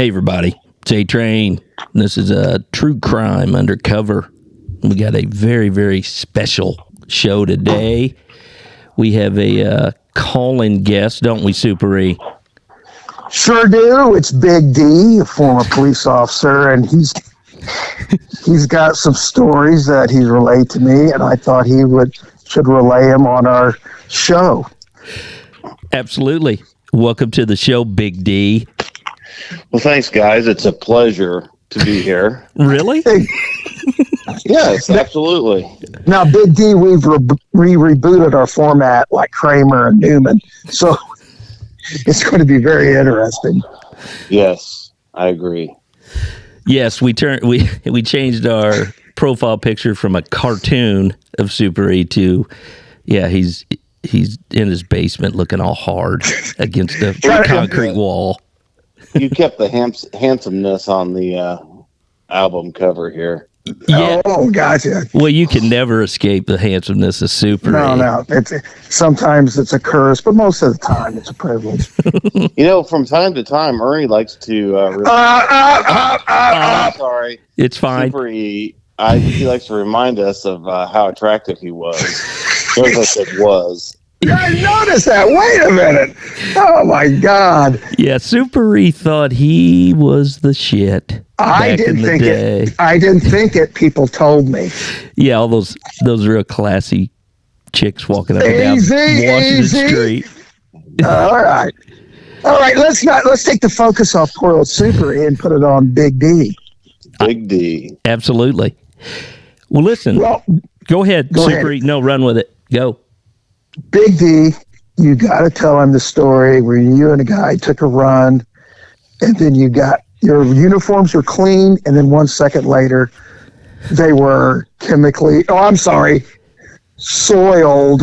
Hey everybody, it's A-Train. This is a true crime undercover. We got a very, very special show today. We have a call-in guest, don't we, Super E? Sure do. It's Big D, a former police officer, and he's got some stories that he's relayed to me, and I thought he should relay them on our show. Absolutely. Welcome to the show, Big D. Well, thanks, guys. It's a pleasure to be here. Really? Yes, absolutely. Now, Big D, we've rebooted our format like Kramer and Newman, so it's going to be very interesting. Yes, I agree. Yes, we changed our profile picture from a cartoon of Super E to, he's in his basement looking all hard against a concrete wall. You kept the handsomeness on the album cover here. Yeah. Oh, gotcha. Well, you can never escape the handsomeness of Super E. No. Sometimes it's a curse, but most of the time it's a privilege. From time to time, Ernie likes to... sorry. It's fine. Super E, he likes to remind us of how attractive he was. Notice I said was. I noticed that. Wait a minute. Oh, my God. Yeah, Super E thought he was the shit. I didn't think it. I didn't think it. People told me. Yeah, all those real classy chicks walking up and down Washington Street. All right. Let's take the focus off poor old Super E and put it on Big D. Big D. Absolutely. Well, listen. Go ahead, Super E. No, run with it. Go. Big D, you got to tell him the story where you and a guy took a run, and then your uniforms were clean, and then 1 second later, they were soiled,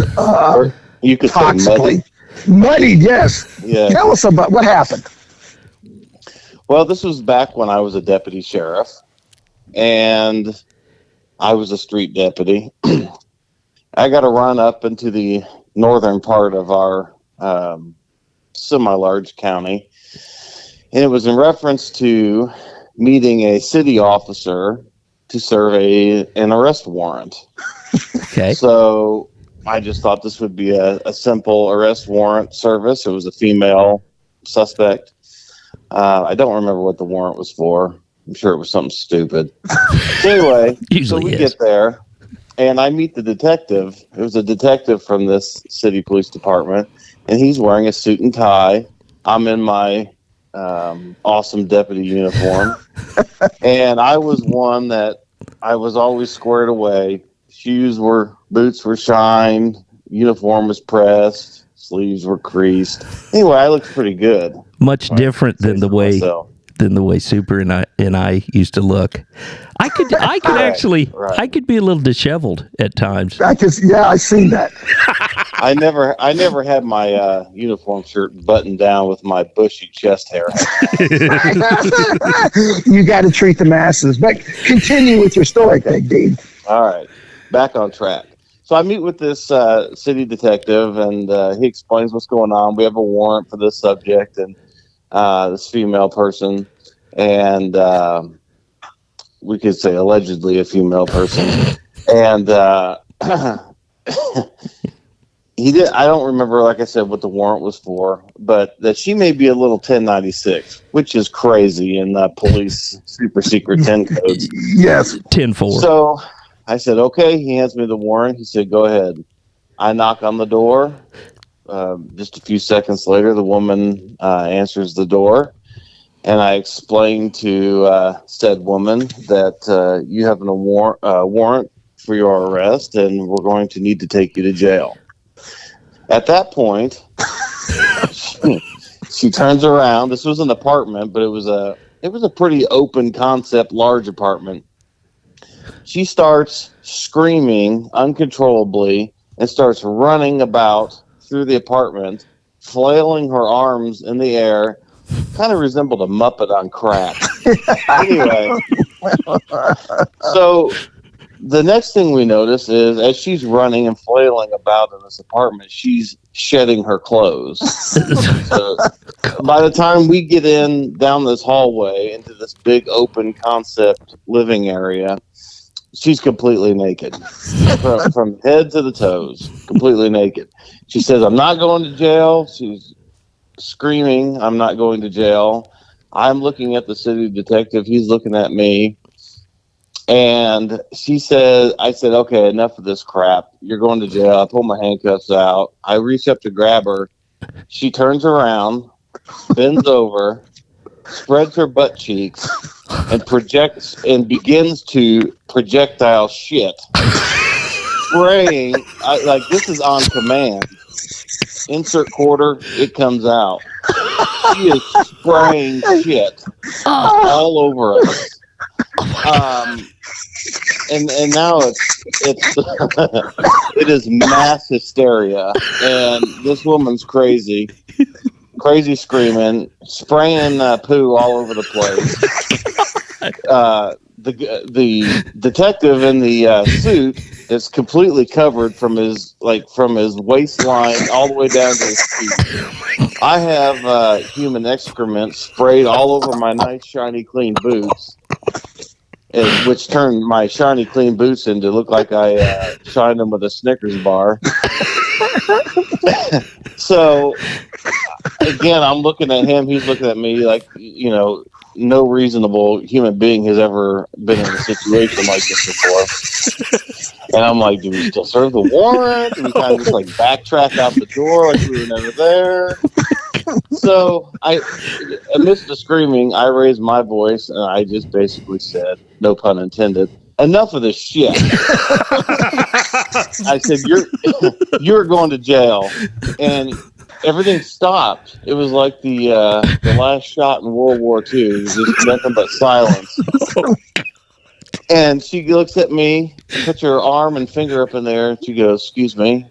you could toxically. Muddied, yes. Yeah. Tell us about what happened. Well, this was back when I was a deputy sheriff, and I was a street deputy. I got to run up into the northern part of our semi-large county, and it was in reference to meeting a city officer to serve an arrest warrant. Okay. So I just thought this would be a simple arrest warrant service. It was a female suspect. I don't remember what the warrant was for. I'm sure it was something stupid. Anyway, so we get there. And I meet the detective. It was a detective from this city police department, and he's wearing a suit and tie. I'm in my awesome deputy uniform, and I was one that I was always squared away. Boots were shined, uniform was pressed, sleeves were creased. Anyway, I looked pretty good. Much different than the way Super and I used to look. I could actually I could be a little disheveled at times. I seen that. I never had my uniform shirt buttoned down with my bushy chest hair. You got to treat the masses. But continue with your story, Big D. All right, back on track. So I meet with this city detective, and he explains what's going on. We have a warrant for this subject, and this female person, and we could say allegedly a female person, and he did. I don't remember, like I said, what the warrant was for, but that she may be a little 1096, which is crazy in the police super secret 10 codes. Yes, 10-4. So I said, okay. He hands me the warrant. He said, go ahead. I knock on the door. Just a few seconds later, the woman answers the door, and I explained to said woman that you have a warrant for your arrest, and we're going to need to take you to jail. At that point, she turns around. This was an apartment, but it was a pretty open concept, large apartment. She starts screaming uncontrollably and starts running about through the apartment, flailing her arms in the air, kind of resembled a Muppet on crack. Anyway, so the next thing we notice is as she's running and flailing about in this apartment, she's shedding her clothes. So by the time we get down this hallway into this big open concept living area, she's completely naked from head to the toes, completely naked. She says, "I'm not going to jail." She's screaming, "I'm not going to jail." I'm looking at the city detective. He's looking at me. And I said, "Okay, enough of this crap. You're going to jail." I pull my handcuffs out. I reach up to grab her. She turns around, bends over, spreads her butt cheeks, and begins to projectile shit. Spraying, like this is on command. Insert quarter, it comes out. She is spraying shit all over us. And now it's it is mass hysteria, and this woman's crazy screaming, spraying poo all over the place. The detective in the suit is completely covered from his waistline all the way down to his feet. I have human excrement sprayed all over my nice shiny clean boots. Which turned my shiny, clean boots into look like I shined them with a Snickers bar. So, again, I'm looking at him. He's looking at me like, no reasonable human being has ever been in a situation like this before. And I'm like, do we still serve the warrant? Do we kind of just backtrack out the door like we were never there? So amidst the screaming, I raised my voice and I just basically said, no pun intended, enough of this shit. I said, you're going to jail. And everything stopped. It was like the last shot in World War II. It was just nothing but silence. And she looks at me, puts her arm and finger up in there, and she goes, "Excuse me,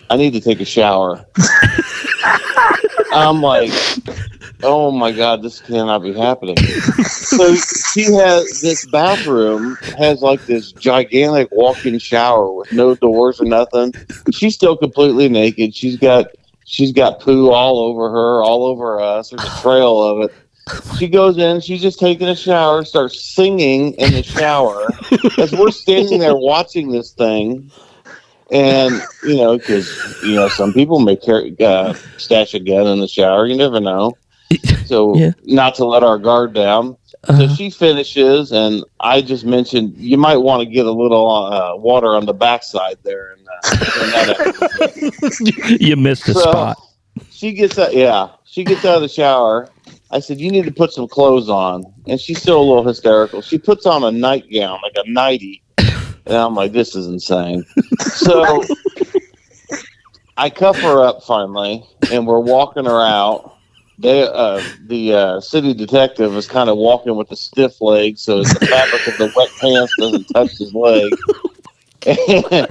I need to take a shower." I'm like, oh my God, this cannot be happening. So she has this bathroom, has this gigantic walk-in shower with no doors or nothing. She's still completely naked. She's got poo all over her, all over us. There's a trail of it. She goes in, she's just taking a shower, starts singing in the shower as we're standing there watching this thing. And, because, some people may stash a gun in the shower. You never know. So not to let our guard down. So she finishes, and I just mentioned you might want to get a little water on the backside there. And you missed a spot. She gets out. Yeah, she gets out of the shower. I said, "You need to put some clothes on." And she's still a little hysterical. She puts on a nightgown, like a nightie. And I'm like, this is insane. So I cuff her up finally, and we're walking her out. The city detective is kind of walking with a stiff leg, so the fabric of the wet pants doesn't touch his leg. And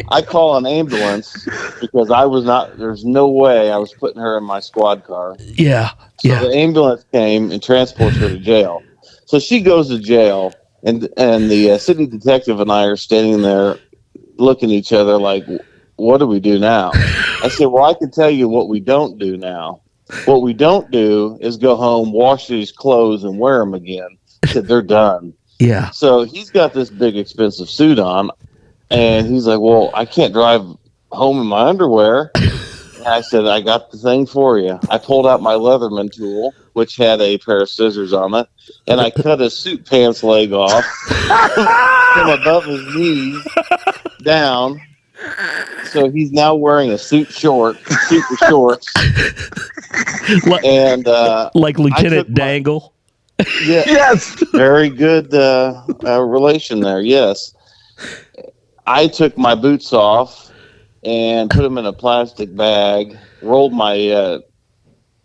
I call an ambulance because there's no way I was putting her in my squad car. Yeah. So the ambulance came and transports her to jail. So she goes to jail. And the city detective and I are standing there looking at each other like, what do we do now? I said, well, I can tell you what we don't do now. What we don't do is go home, wash these clothes, and wear them again. I said, they're done. Yeah. So he's got this big, expensive suit on, and he's like, well, I can't drive home in my underwear. And I said, I got the thing for you. I pulled out my Leatherman tool, which had a pair of scissors on it, and I cut his suit pants leg off from above his knees down. So he's now wearing a super shorts, and like Lieutenant Dangle. Yeah, yes, very good relation there. Yes, I took my boots off and put them in a plastic bag, rolled my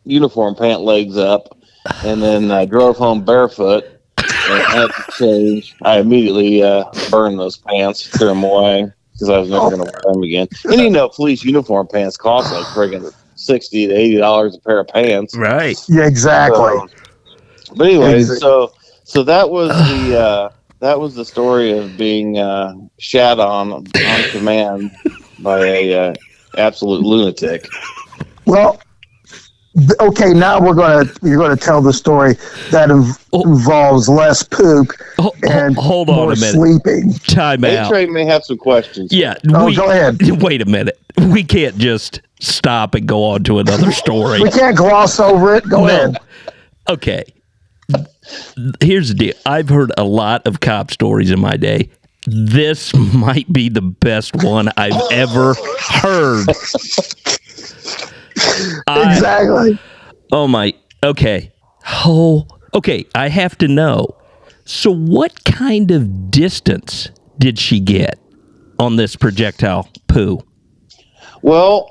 uniform pant legs up, and then drove home barefoot and had to change. I immediately burned those pants, threw them away because I was never going to wear them again. And police uniform pants cost like friggin' $60 to $80 a pair of pants. Right. Yeah, exactly. But anyway, so that was that was the story of being shat on command by a absolute lunatic. Well, okay, now you're gonna tell the story that involves less poop and hold on more a minute. Sleeping. Time out. A-Train may have some questions. Yeah. Go ahead. Wait a minute. We can't just stop and go on to another story. We can't gloss over it. Go ahead. Okay. Here's the deal. I've heard a lot of cop stories in my day. This might be the best one I've ever heard. Exactly. Okay. Okay, I have to know. So what kind of distance did she get on this projectile poo? Well,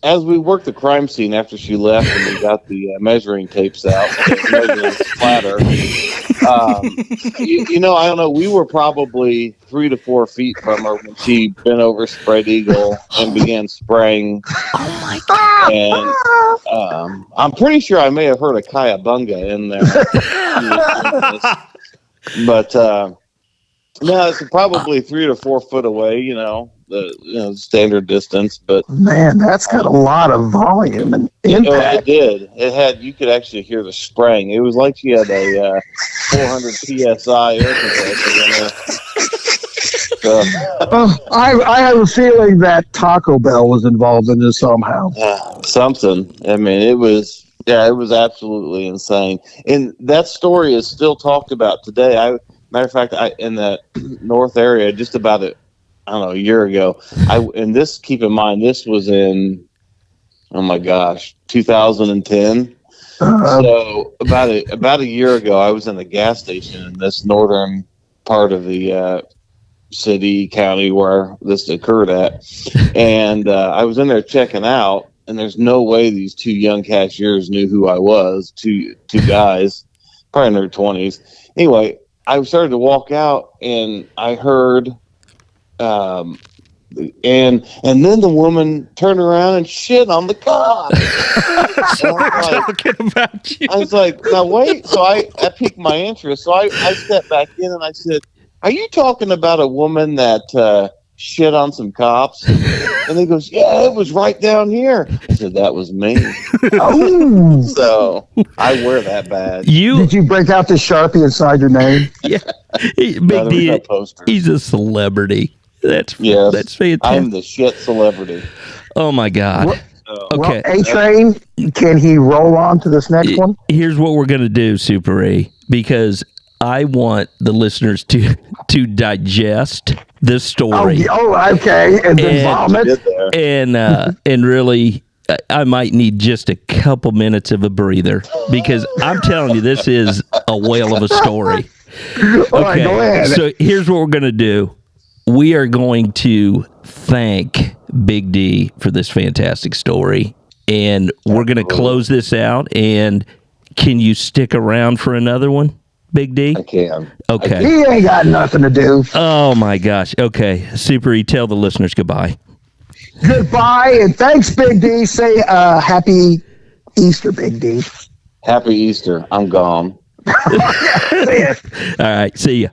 as we worked the crime scene after she left and we got the measuring tapes out, measuring splatter, I don't know, we were probably 3 to 4 feet from her when she bent over spread eagle and began spraying. Oh my God. And I'm pretty sure I may have heard a Kayabunga in there. But no, it's probably 3 to 4 foot away, the standard distance. But man, that's got a lot of volume and impact. It did. It had. You could actually hear the spraying. It was like she had a 400 psi air compressor in her. I have a feeling that Taco Bell was involved in this somehow. Something. I mean, it was absolutely insane. And that story is still talked about today. Matter of fact, in that north area, just about a year ago. And this, keep in mind, this was in, 2010. So about a year ago, I was in a gas station in this northern part of the city, county where this occurred at. And I was in there checking out, and there's no way these two young cashiers knew who I was. Two guys, probably in their 20s. Anyway, I started to walk out, and I heard, and then the woman turned around and shit on the cop. So we're talking about you. I was like, now wait. So I piqued my interest. So I stepped back in and I said, "Are you talking about a woman that shit on some cops?" And he goes, "Yeah, it was right down here." I said, "That was me." Oh, so I wear that badge. Did you break out the Sharpie inside your name? Yeah, Big D. No poster. He's a celebrity. That's fantastic. I'm the shit celebrity. Oh my God. Okay. Well, A-Train, can he roll on to this next one? Here's what we're gonna do, Super E, because I want the listeners to digest this story. Oh, okay, and then vomit, and really, I might need just a couple minutes of a breather because I'm telling you, this is a whale of a story. Okay, all right, go ahead. So here's what we're gonna do. We are going to thank Big D for this fantastic story, and we're going to close this out. And can you stick around for another one, Big D? I can. Okay. He ain't got nothing to do. Oh, my gosh. Okay. Super E, tell the listeners goodbye. Goodbye, and thanks, Big D. Say happy Easter, Big D. Happy Easter. I'm gone. All right. See ya.